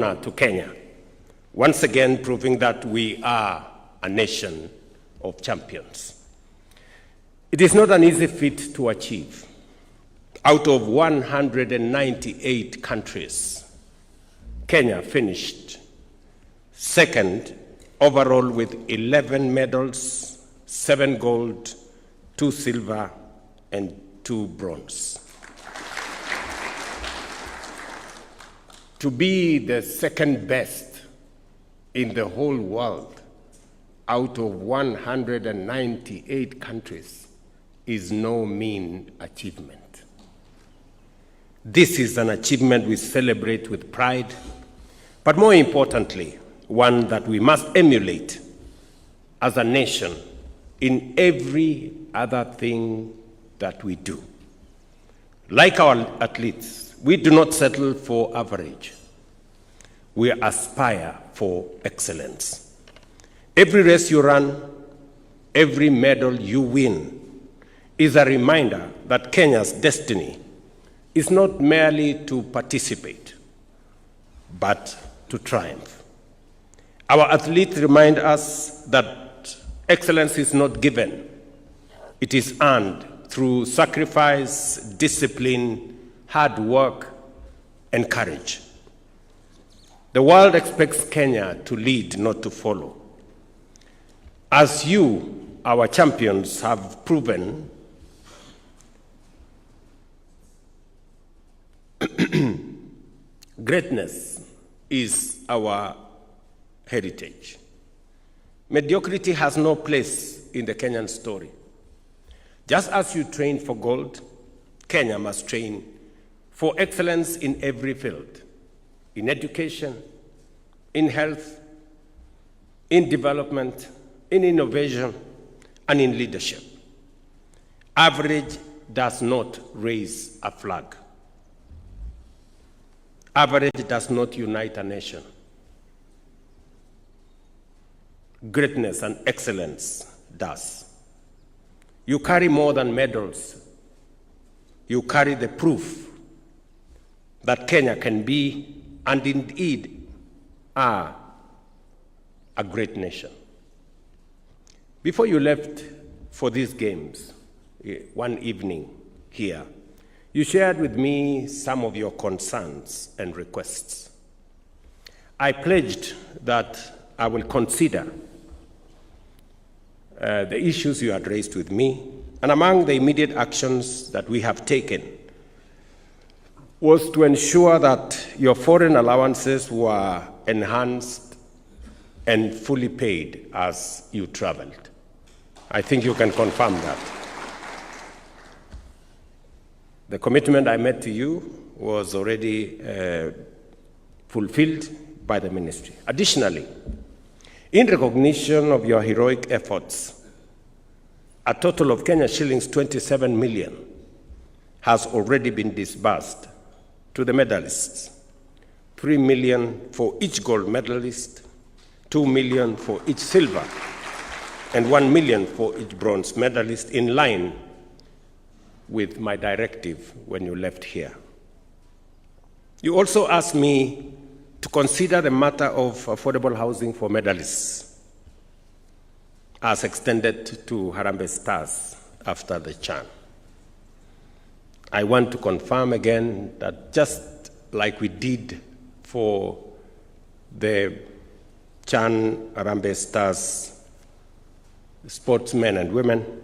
to Kenya, once again proving that we are a nation of champions. It is not an easy feat to achieve. Out of 198 countries, Kenya finished second overall with 11 medals, 7 gold, 2 silver, and 2 bronze. To be the second best in the whole world out of 198 countries is no mean achievement. This is an achievement we celebrate with pride, but more importantly, one that we must emulate as a nation in every other thing that we do. Like our athletes, we do not settle for average. We aspire for excellence. Every race you run, every medal you win is a reminder that Kenya's destiny is not merely to participate, but to triumph. Our athletes remind us that excellence is not given. It is earned through sacrifice, discipline, hard work, and courage. The world expects Kenya to lead, not to follow. As you, our champions, have proven, greatness is our heritage. Mediocrity has no place in the Kenyan story. Just as you train for gold, Kenya must train for excellence in every field, in education, in health, in development, in innovation, and in leadership. Average does not raise a flag. Average does not unite a nation. Greatness and excellence does. You carry more than medals. You carry the proof that Kenya can be, and indeed are, a great nation. Before you left for these games, one evening here, you shared with me some of your concerns and requests. I pledged that I will consider the issues you had raised with me, and among the immediate actions that we have taken was to ensure that your foreign allowances were enhanced and fully paid as you traveled. I think you can confirm that. The commitment I made to you was already fulfilled by the ministry. Additionally, in recognition of your heroic efforts, a total of Kenya shillings 27 million has already been disbursed to the medalists. 3 million for each gold medalist, 2 million for each silver, and 1 million for each bronze medalist, in line with my directive when you left here. You also asked me to consider the matter of affordable housing for medalists as extended to Harambee Stars after the CHAN. I want to confirm again that just like we did for the CHAN Harambee Stars sportsmen and women,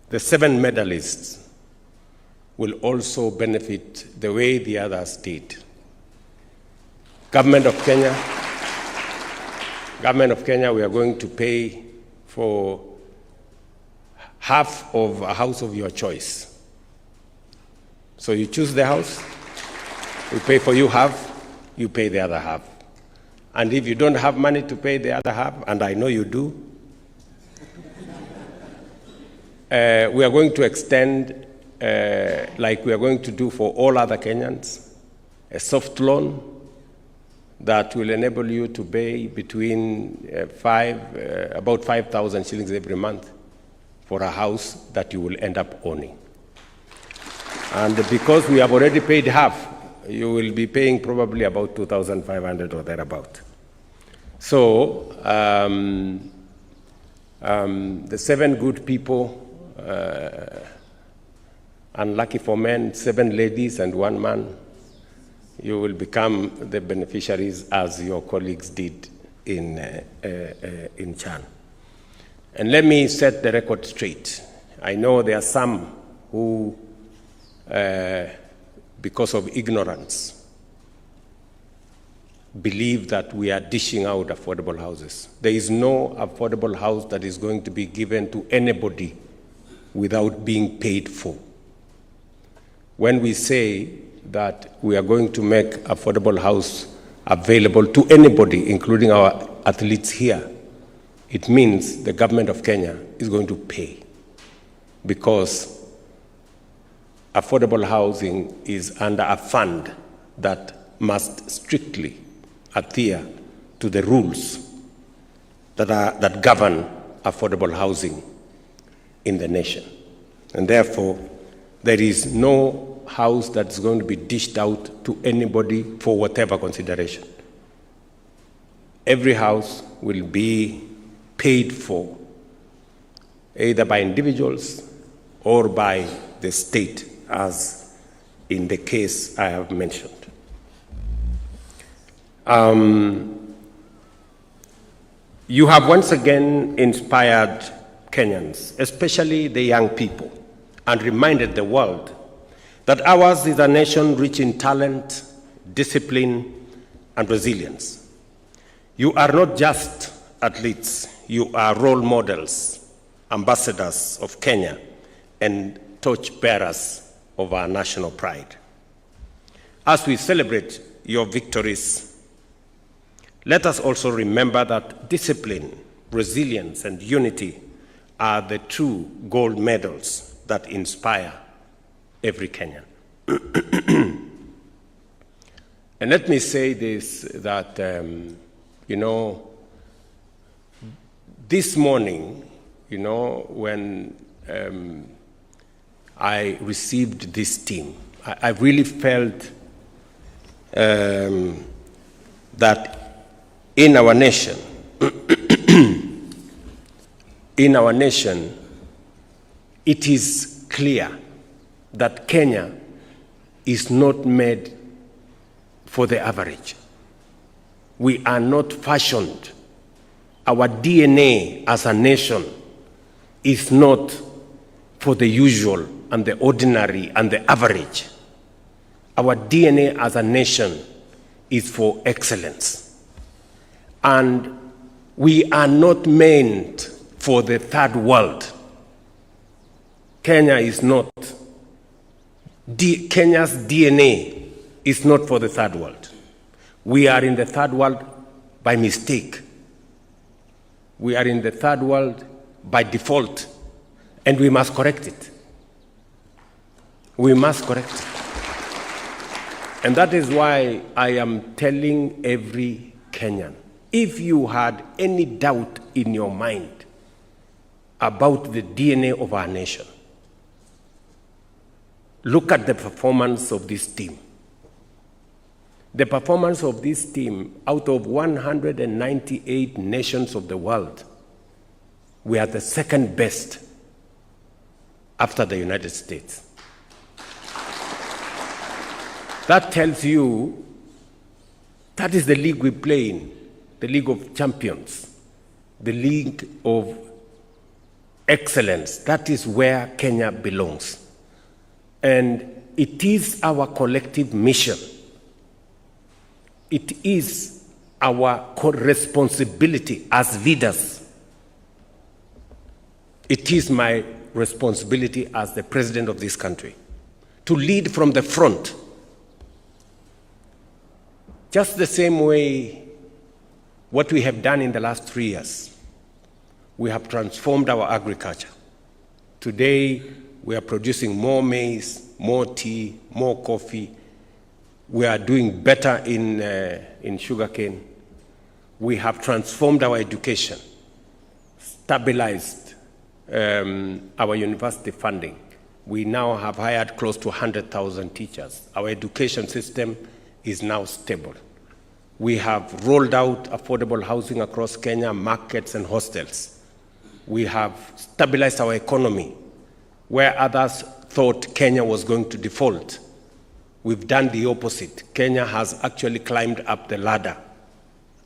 the 7 medalists will also benefit the way the others did. Government of Kenya, we are going to pay for half of a house of your choice. So you choose the house, we pay for you half, you pay the other half. And if you don't have money to pay the other half, and I know you do, we are going to extend, like we are going to do for all other Kenyans, a soft loan that will enable you to pay between about 5,000 shillings every month for a house that you will end up owning. And because we have already paid half, you will be paying probably about 2,500 or thereabout. So the 7 good people, unlucky for men, 7 ladies and 1 man, you will become the beneficiaries as your colleagues did in Chan. And let me set the record straight. I know there are some who, because of ignorance, believe that we are dishing out affordable houses. There is no affordable house that is going to be given to anybody without being paid for. When we say that we are going to make affordable house available to anybody, including our athletes here, it means the government of Kenya is going to pay, because affordable housing is under a fund that must strictly adhere to the rules that govern affordable housing in the nation. And therefore, there is no house that's going to be dished out to anybody for whatever consideration. Every house will be paid for either by individuals or by the state, as in the case I have mentioned. You have once again inspired Kenyans, especially the young people, and reminded the world that ours is a nation rich in talent, discipline, and resilience. You are not just athletes, you are role models, ambassadors of Kenya, and torchbearers of our national pride. As we celebrate your victories, let us also remember that discipline, resilience, and unity are the true gold medals that inspire every Kenyan. And let me say this, that, this morning, when I received this team, I really felt that in our nation, it is clear that Kenya is not made for the average. We are not fashioned. Our DNA as a nation is not for the usual and the ordinary and the average. Our DNA as a nation is for excellence. And we are not meant for the third world. Kenya is not. Kenya's DNA is not for the third world. We are in the third world by mistake. We are in the third world by default, and we must correct it. We must correct it. And that is why I am telling every Kenyan, if you had any doubt in your mind about the DNA of our nation, look at the performance of this team. The performance of this team, out of 198 nations of the world, we are the second best after the United States. That tells you that is the league we play in, the League of Champions, the League of Excellence. That is where Kenya belongs. And it is our collective mission. It is our responsibility as leaders. It is my responsibility as the president of this country to lead from the front. Just the same way what we have done in the last 3 years. We have transformed our agriculture. Today, we are producing more maize, more tea, more coffee. We are doing better in sugarcane. We have transformed our education, stabilized our university funding, We now have hired close to 100,000 teachers. Our education system is now stable. We have rolled out affordable housing across Kenya, markets and hostels. We have stabilized our economy where others thought Kenya was going to default. We've done the opposite. Kenya has actually climbed up the ladder.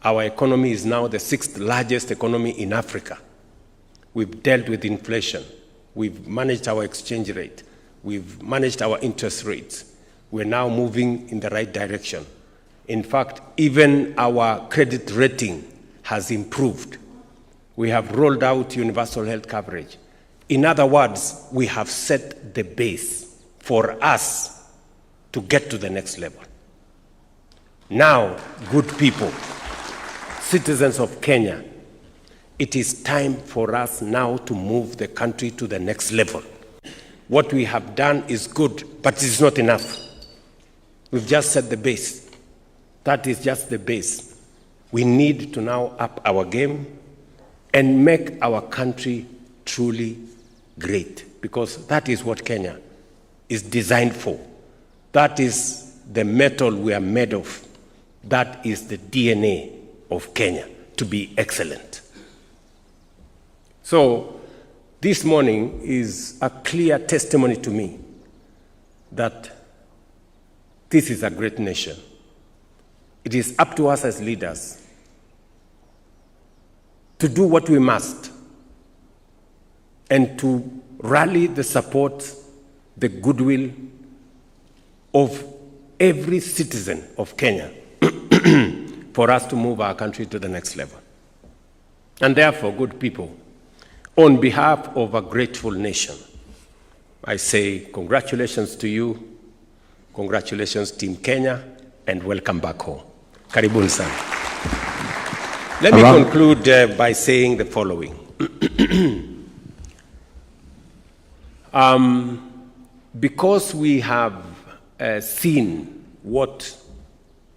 Our economy is now the 6th largest economy in Africa. We've dealt with inflation. We've managed our exchange rate. We've managed our interest rates. We're now moving in the right direction. In fact, even our credit rating has improved. We have rolled out universal health coverage. In other words, we have set the base for us to get to the next level. Now, good people, citizens of Kenya, it is time for us now to move the country to the next level. What we have done is good, but it is not enough. We've just set the base. That is just the base. We need to now up our game and make our country truly great, because that is what Kenya is designed for. That is the metal we are made of. That is the DNA of Kenya, to be excellent. So this morning is a clear testimony to me that this is a great nation. It is up to us as leaders to do what we must and to rally the support, the goodwill of every citizen of Kenya for us to move our country to the next level. And therefore, good people, on behalf of a grateful nation, I say congratulations to you, congratulations Team Kenya, and welcome back home. Karibuni sana. Let me conclude by saying the following. Because we have seen what,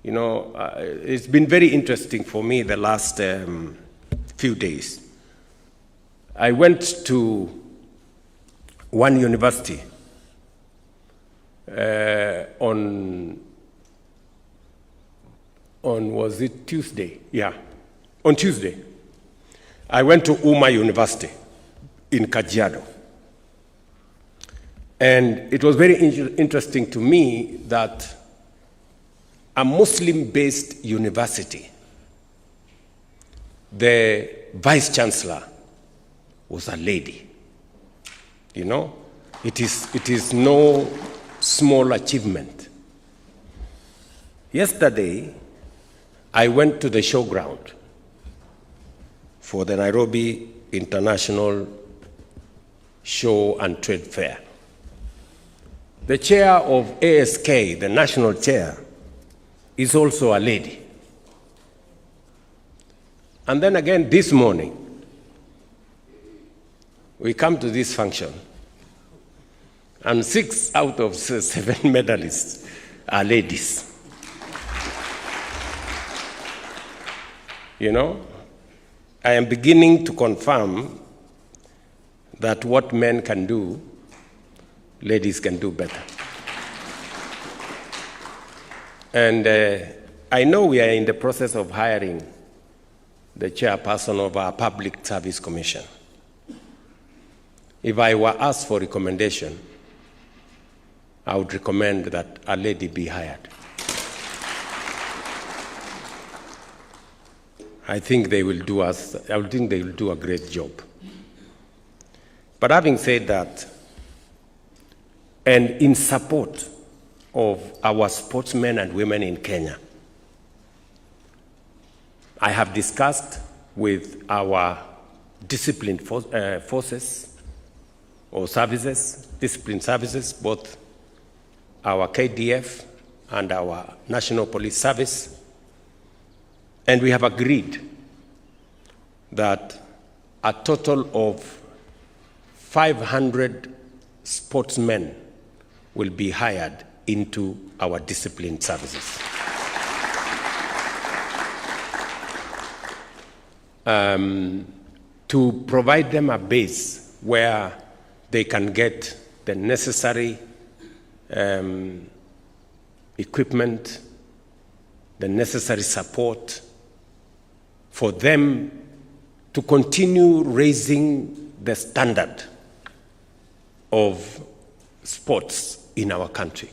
it's been very interesting for me the last few days. I went to one university on was it Tuesday? Yeah, on Tuesday. I went to Uma University in Kajiado. And it was very interesting to me that a Muslim-based university, the vice-chancellor was a lady. It is no small achievement. Yesterday, I went to the showground for the Nairobi International Show and Trade Fair. The chair of ASK, the national chair, is also a lady. And then again this morning, we come to this function, and 6 out of 7 medalists are ladies. I am beginning to confirm that what men can do, ladies can do better. And I know we are in the process of hiring the chairperson of our Public Service Commission. If I were asked for recommendation, I would recommend that a lady be hired. I think they will do a great job. But having said that, and in support of our sportsmen and women in Kenya, I have discussed with our disciplined forces or services, disciplined services, both our KDF and our National Police Service, and we have agreed that a total of 500 sportsmen will be hired into our disciplined services. To provide them a base where they can get the necessary equipment, the necessary support for them to continue raising the standard of sports in our country.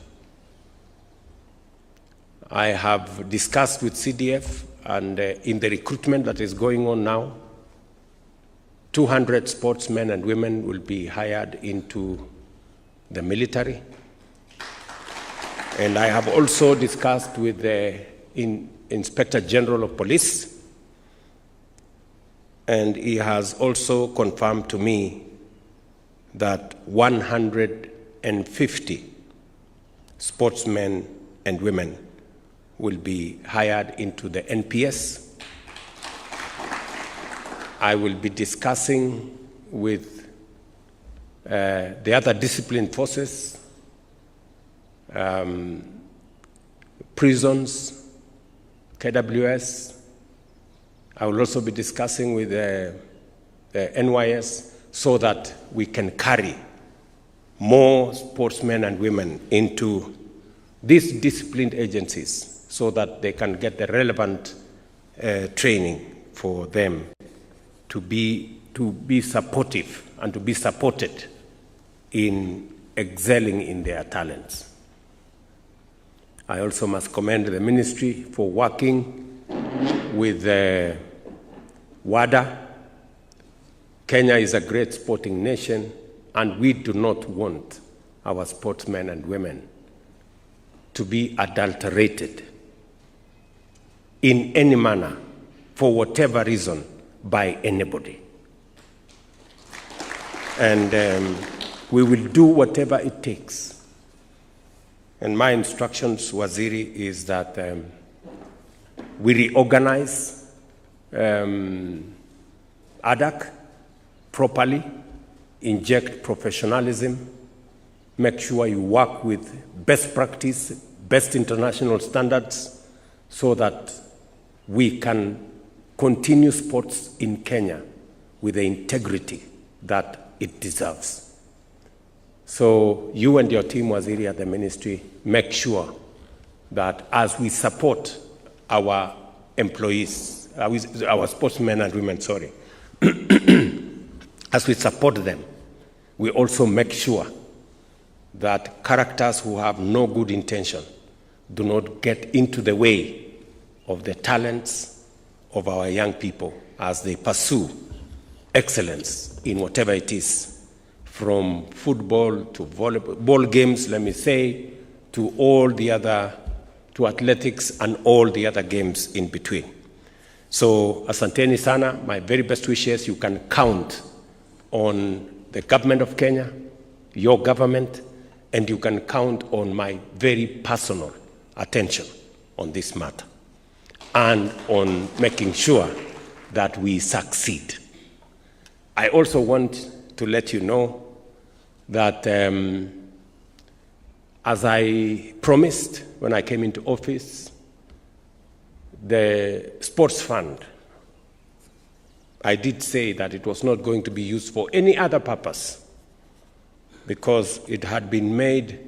I have discussed with CDF, and in the recruitment that is going on now, 200 sportsmen and women will be hired into the military. And I have also discussed with the Inspector General of Police, and he has also confirmed to me that 150 sportsmen and women will be hired into the NPS. I will be discussing with the other disciplined forces, prisons, KWS. I will also be discussing with the NYS so that we can carry more sportsmen and women into these disciplined agencies so that they can get the relevant training for them to be supportive and to be supported in excelling in their talents. I also must commend the ministry for working with WADA. Kenya is a great sporting nation, and we do not want our sportsmen and women to be adulterated in any manner, for whatever reason, by anybody. And we will do whatever it takes. And my instructions, Waziri, is that we reorganize ADAC properly, inject professionalism, make sure you work with best practice, best international standards, so that we can continue sports in Kenya with the integrity that it deserves. So you and your team, Waziri, at the ministry, make sure that as we support our employees, our sportsmen and women, as we support them, we also make sure that characters who have no good intention do not get into the way of the talents of our young people as they pursue excellence in whatever it is, from football to volleyball, ball games, let me say, to athletics and all the other games in between. So, asanteni sana, my very best wishes. You can count on the government of Kenya, your government, and you can count on my very personal attention on this matter and on making sure that we succeed. I also want to let you know that as I promised when I came into office, the sports fund, I did say that it was not going to be used for any other purpose because it had been made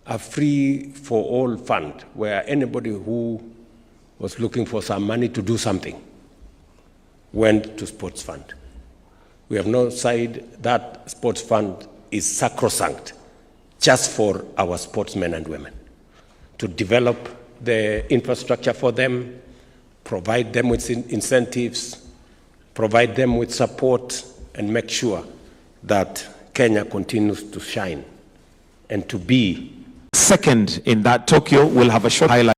a free-for-all fund where anybody who was looking for some money to do something went to sports fund. We have now said that sports fund is sacrosanct just for our sportsmen and women, to develop the infrastructure for them, provide them with incentives, provide them with support, and make sure that Kenya continues to shine and to be second in that. Tokyo will have a short highlight.